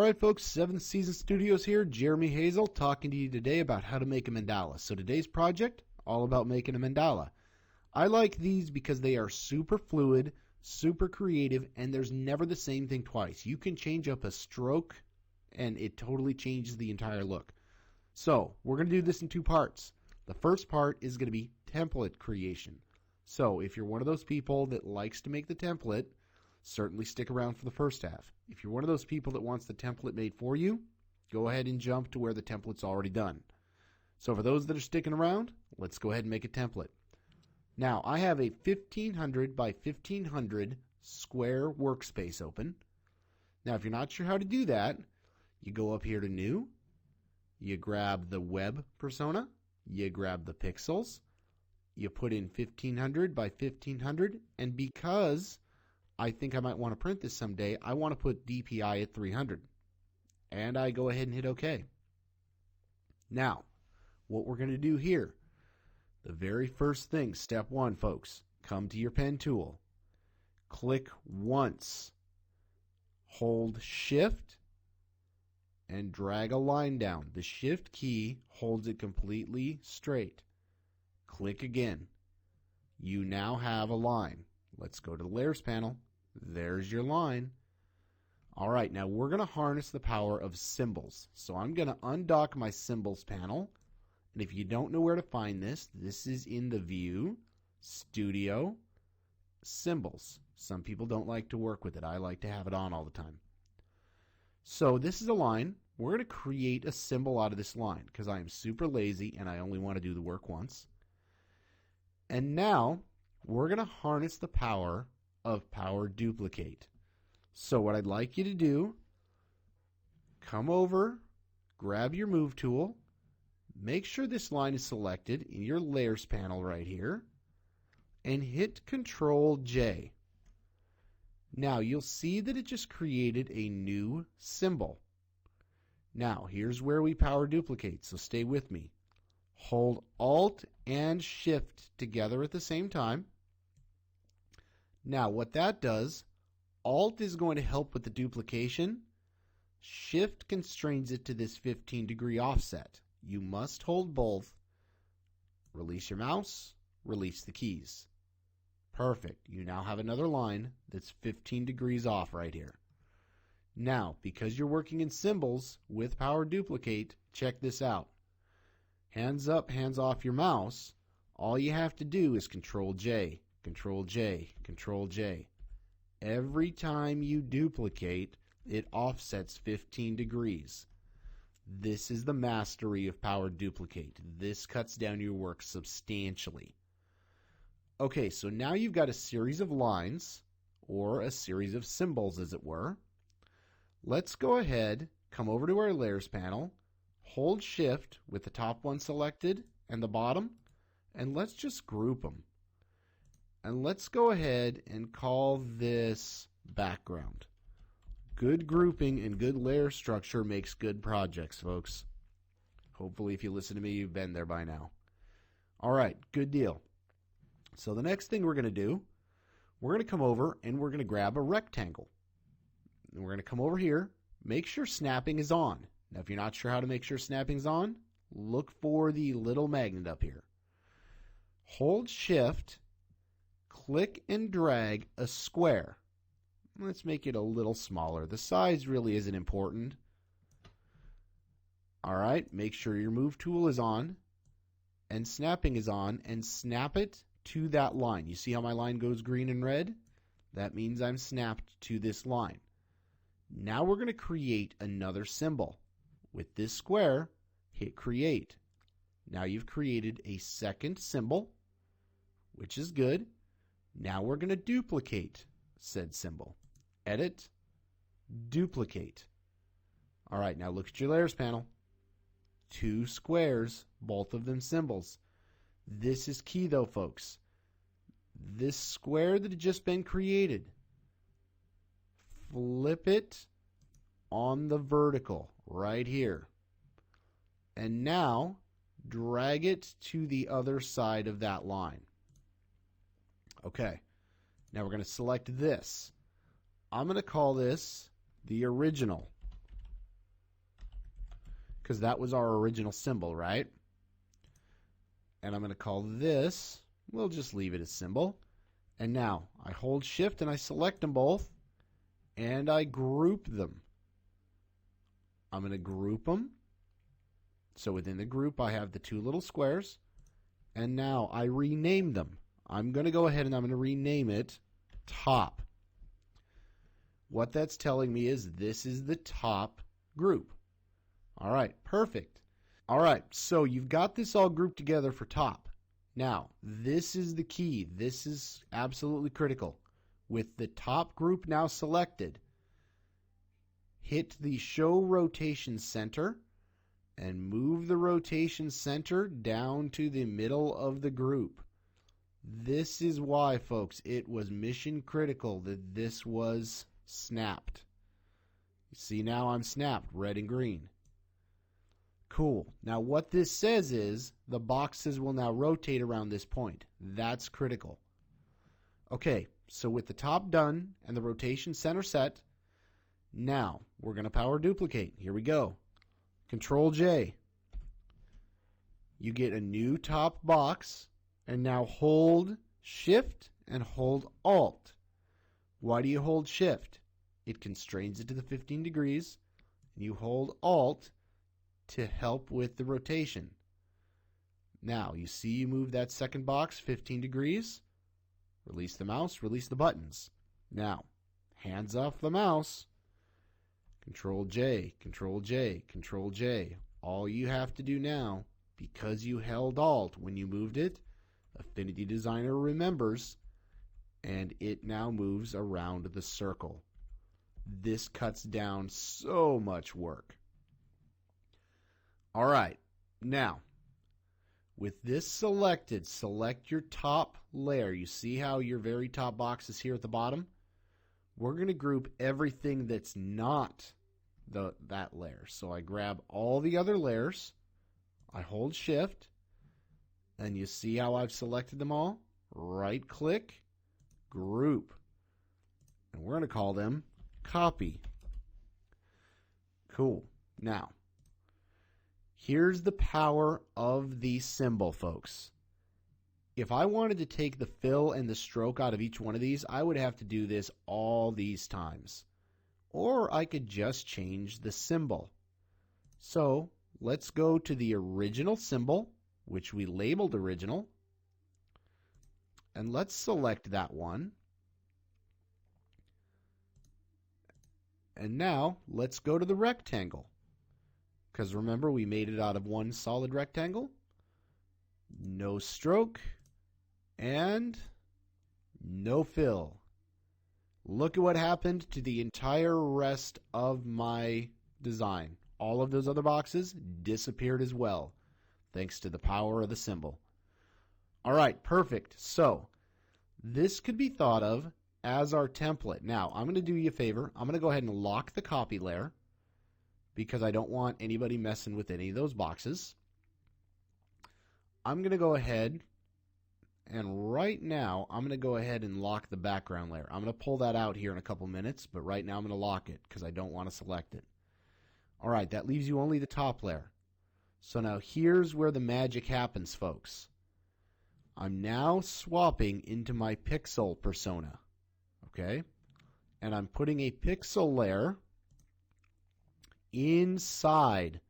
Alright folks, 7th Season Studios here, Jeremy Hazel, talking to you today about how to make a mandala. So today's project, all about making a mandala. I like these because they are super fluid, super creative, and there's never the same thing twice. You can change up a stroke and it totally changes the entire look. So we're going to do this in two parts. The first part is going to be template creation. So if you're one of those people that likes to make the template, certainly stick around for the first half. If you're one of those people that wants the template made for you, go ahead and jump to where the template's already done. So for those that are sticking around, let's go ahead and make a template. Now, I have a 1500 by 1500 square workspace open. Now, if you're not sure how to do that, you go up here to New, you grab the web persona, you grab the pixels, you put in 1500 by 1500, and because I think I might want to print this someday, I want to put DPI at 300. And I go ahead and hit OK. Now, what we're going to do here, the very first thing, step one, folks, come to your pen tool. Click once. Hold Shift and drag a line down. The Shift key holds it completely straight. Click again. You now have a line. Let's go to the Layers panel. There's your line. All right, now we're going to harness the power of symbols. So I'm going to undock my Symbols panel. And if you don't know where to find this, this is in the View, Studio, Symbols. Some people don't like to work with it. I like to have it on all the time. So this is a line. We're going to create a symbol out of this line because I am super lazy and I only want to do the work once. And now we're going to harness the power of Power Duplicate. So what I'd like you to do, come over, grab your Move tool, make sure this line is selected in your Layers panel right here, and hit Control J. Now you'll see that it just created a new symbol. Now here's where we Power Duplicate, so stay with me. Hold Alt and Shift together at the same time. Now what that does, Alt is going to help with the duplication. Shift constrains it to this 15-degree offset. You must hold both. Release your mouse, release the keys. Perfect. You now have another line that's 15 degrees off right here. Now, because you're working in symbols with Power Duplicate, check this out. Hands up, hands off your mouse. All you have to do is Control J, Control J, Control J. Every time you duplicate, it offsets 15 degrees. This is the mastery of Power Duplicate. This cuts down your work substantially. Okay, so now you've got a series of lines, or a series of symbols as it were. Let's go ahead, come over to our Layers panel, hold Shift with the top one selected and the bottom, and let's just group them. And let's go ahead and call this background. Good grouping and good layer structure makes good projects, folks. Hopefully, if you listen to me, you've been there by now. All right, good deal. So the next thing we're going to do, we're going to come over and we're going to grab a rectangle. And we're going to come over here, make sure snapping is on. Now, if you're not sure how to make sure snapping's on, look for the little magnet up here. Hold Shift, click and drag a square. Let's make it a little smaller. The size really isn't important. All right, make sure your Move tool is on and snapping is on, and snap it to that line. You see how my line goes green and red? That means I'm snapped to this line. Now we're going to create another symbol. With this square, hit Create. Now you've created a second symbol, which is good. Now we're going to duplicate said symbol. Edit, Duplicate. All right, now look at your Layers panel. Two squares, both of them symbols. This is key though, folks. This square that had just been created, flip it on the vertical right here. And now drag it to the other side of that line. Okay, now we're going to select this. I'm going to call this the original. because that was our original symbol, right? And I'm going to call this, we'll just leave it as symbol. And now I hold shift and I select them both and I group them. I'm going to group them. So within the group I have the two little squares, and now I rename them. I'm going to go ahead and I'm going to rename it top. What that's telling me is this is the top group. All right, perfect. All right, so you've got this all grouped together for top. Now, this is the key. This is absolutely critical. With the top group now selected, hit the Show Rotation Center and move the rotation center down to the middle of the group. This is why, folks, it was mission critical that this was snapped. You see now I'm snapped, red and green. Cool. Now what this says is the boxes will now rotate around this point. That's critical. Okay, so with the top done and the rotation center set, now we're going to power duplicate. Here we go. Control J. You get a new top box, and now hold Shift and hold Alt. Why do you hold Shift? It constrains it to the 15 degrees, and you hold Alt to help with the rotation. Now, you see you move that second box 15 degrees. Release the mouse, release the buttons. Now, hands off the mouse. Control J, Control J, Control J. All you have to do now, because you held Alt when you moved it, Affinity Designer remembers, and it now moves around the circle. This cuts down so much work. All right, now, with this selected, select your top layer. You see how your very top box is here at the bottom? We're going to group everything that's not that layer. So I grab all the other layers, I hold Shift, and you see how I've selected them all? Right click, group. And we're going to call them copy. Cool. Now, here's the power of the symbol, folks. If I wanted to take the fill and the stroke out of each one of these, I would have to do this all these times. Or I could just change the symbol. So let's go to the original symbol, which we labeled original, and let's select that one. And now let's go to the rectangle, because remember we made it out of one solid rectangle. No stroke and no fill. Look at what happened to the entire rest of my design. All of those other boxes disappeared as well, thanks to the power of the symbol. All right, perfect. So this could be thought of as our template. Now, I'm going to do you a favor. I'm going to go ahead and lock the copy layer because I don't want anybody messing with any of those boxes. I'm going to go ahead and right now I'm going to go ahead and lock the background layer. I'm going to pull that out here in a couple minutes, but right now I'm going to lock it because I don't want to select it. All right, that leaves you only the top layer. So now here's where the magic happens, folks. I'm now swapping into my pixel persona, okay? And I'm putting a pixel layer inside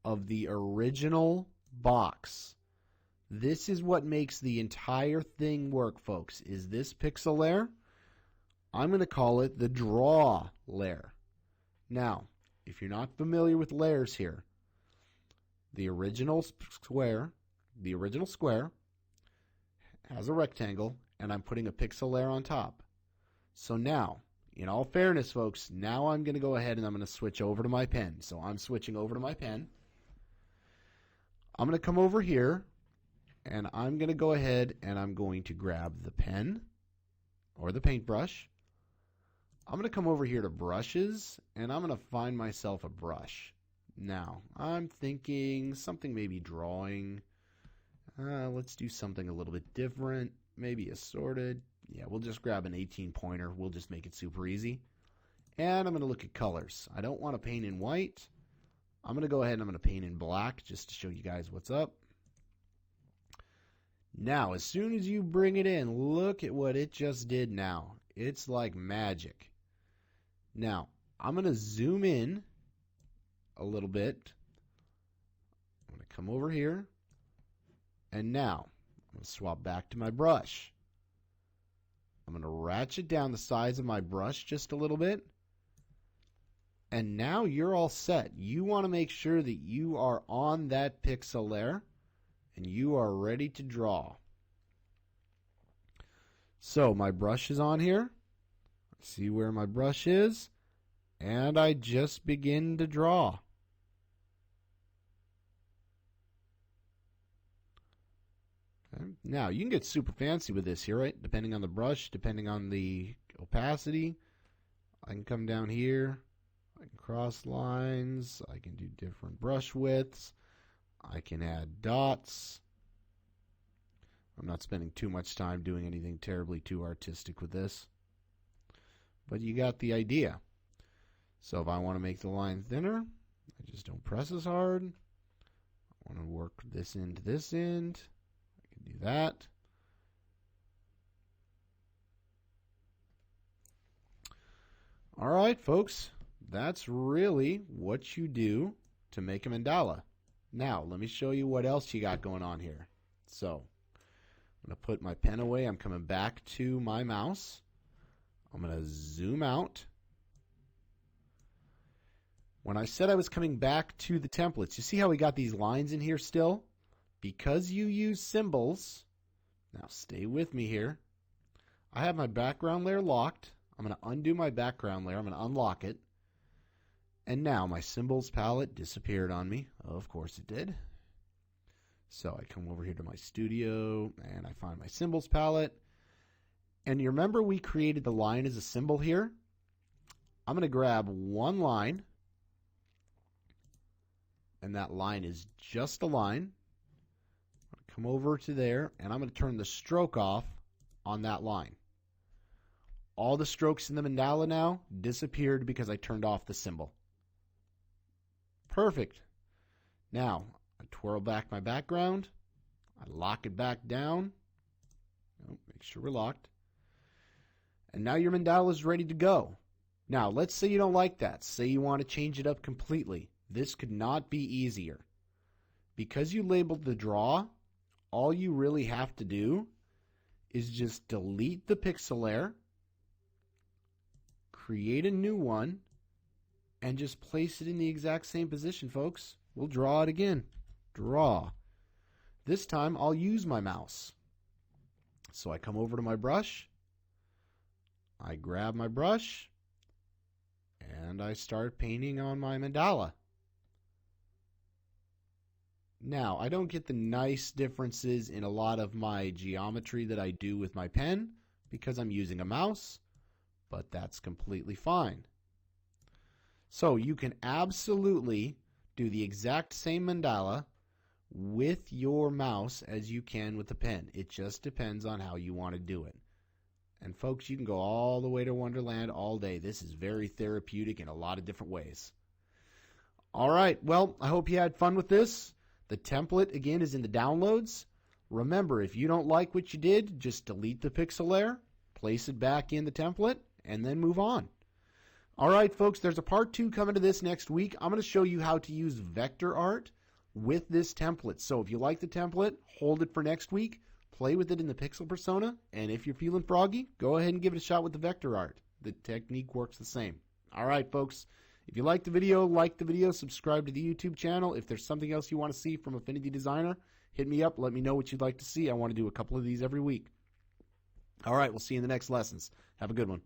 of the original box. This is what makes the entire thing work, folks, is this pixel layer. I'm going to call it the draw layer. Now, if you're not familiar with layers here, the original square has a rectangle, and I'm putting a pixel layer on top. So now, in all fairness, folks, now I'm going to go ahead and I'm going to switch over to my pen. So I'm switching over to my pen. I'm going to come over here, and I'm going to go ahead and I'm going to grab the pen or the paintbrush. I'm going to come over here to brushes, and I'm going to find myself a brush. Now, I'm thinking something maybe drawing. Let's do something a little bit different, maybe assorted. Yeah, we'll just grab an 18-pointer. We'll just make it super easy. And I'm going to look at colors. I don't want to paint in white. I'm going to go ahead and I'm going to paint in black just to show you guys what's up. Now, as soon as you bring it in, look at what it just did now. It's like magic. Now, I'm going to zoom in a little bit. I'm going to come over here. And now, I'm going to swap back to my brush. I'm going to ratchet down the size of my brush just a little bit. And now you're all set. You want to make sure that you are on that pixel layer and you are ready to draw. So my brush is on here. See where my brush is. And I just begin to draw. Okay. Now you can get super fancy with this here, right? Depending on the brush, depending on the opacity. I can come down here. I can cross lines, I can do different brush widths, I can add dots. I'm not spending too much time doing anything terribly too artistic with this, but you got the idea. So if I want to make the line thinner, I just don't press as hard. I want to work this end to this end, I can do that. All right, folks. That's really what you do to make a mandala. Now, let me show you what else you got going on here. So, I'm going to put my pen away. I'm coming back to my mouse. I'm going to zoom out. When I said I was coming back to the templates, you see how we got these lines in here still? Because you use symbols, now stay with me here. I have my background layer locked. I'm going to undo my background layer. I'm going to unlock it. And now my symbols palette disappeared on me. Of course it did. So I come over here to my studio and I find my symbols palette. And you remember we created the line as a symbol here? I'm going to grab one line. And that line is just a line. I'm going to come over to there and I'm going to turn the stroke off on that line. All the strokes in the mandala now disappeared because I turned off the symbol. Perfect. Now, I twirl back my background. I lock it back down. Oh, make sure we're locked. And now your mandala is ready to go. Now, let's say you don't like that. Say you want to change it up completely. This could not be easier. Because you labeled the draw, all you really have to do is just delete the pixel layer, create a new one, and just place it in the exact same position, folks. We'll draw it again. Draw. This time, I'll use my mouse. So I come over to my brush. I grab my brush. And I start painting on my mandala. Now, I don't get the nice differences in a lot of my geometry that I do with my pen because I'm using a mouse, but that's completely fine. So you can absolutely do the exact same mandala with your mouse as you can with the pen. It just depends on how you want to do it. And folks, you can go all the way to Wonderland all day. This is very therapeutic in a lot of different ways. All right, well, I hope you had fun with this. The template, again, is in the downloads. Remember, if you don't like what you did, just delete the pixel layer, place it back in the template, and then move on. All right, folks, there's a part 2 coming to this next week. I'm going to show you how to use vector art with this template. So if you like the template, hold it for next week. Play with it in the pixel persona. And if you're feeling froggy, go ahead and give it a shot with the vector art. The technique works the same. All right, folks. If you like the video, subscribe to the YouTube channel. If there's something else you want to see from Affinity Designer, hit me up. Let me know what you'd like to see. I want to do a couple of these every week. All right, we'll see you in the next lessons. Have a good one.